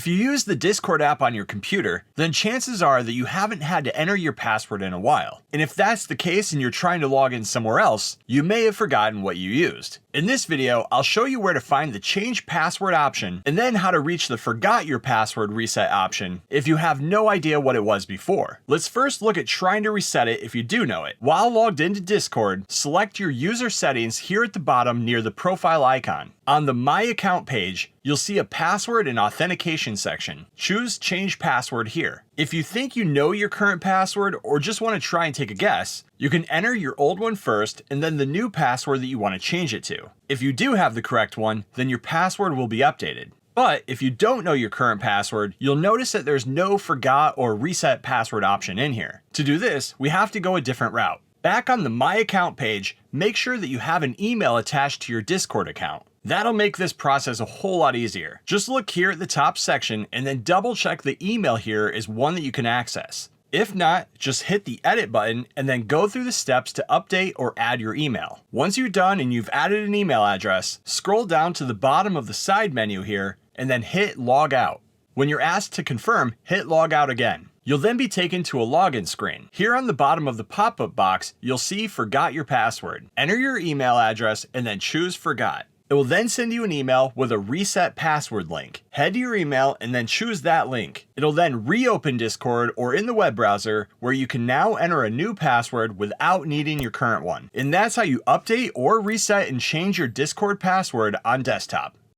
If you use the Discord app on your computer, then chances are that you haven't had to enter your password in a while. And if that's the case and you're trying to log in somewhere else, you may have forgotten what you used. In this video, I'll show you where to find the change password option and then how to reach the forgot your password reset option if you have no idea what it was before. Let's first look at trying to reset it if you do know it. While logged into Discord, select your user settings here at the bottom near the profile icon. On the My Account page, you'll see a password and authentication section. Choose Change Password here. If you think you know your current password or just want to try and take a guess, you can enter your old one first and then the new password that you want to change it to. If you do have the correct one, then your password will be updated. But if you don't know your current password, you'll notice that there's no forgot or reset password option in here. To do this, we have to go a different route. Back on the My Account page, make sure that you have an email attached to your Discord account. That'll make this process a whole lot easier. Just look here at the top section and then double check the email here is one that you can access. If not, just hit the edit button and then go through the steps to update or add your email. Once you're done and you've added an email address, scroll down to the bottom of the side menu here and then hit log out. When you're asked to confirm, hit log out again. You'll then be taken to a login screen. Here on the bottom of the pop-up box, you'll see forgot your password. Enter your email address and then choose forgot. It will then send you an email with a reset password link. Head to your email and then choose that link. It'll then reopen Discord or in the web browser where you can now enter a new password without needing your current one. And that's how you update or reset and change your Discord password on desktop.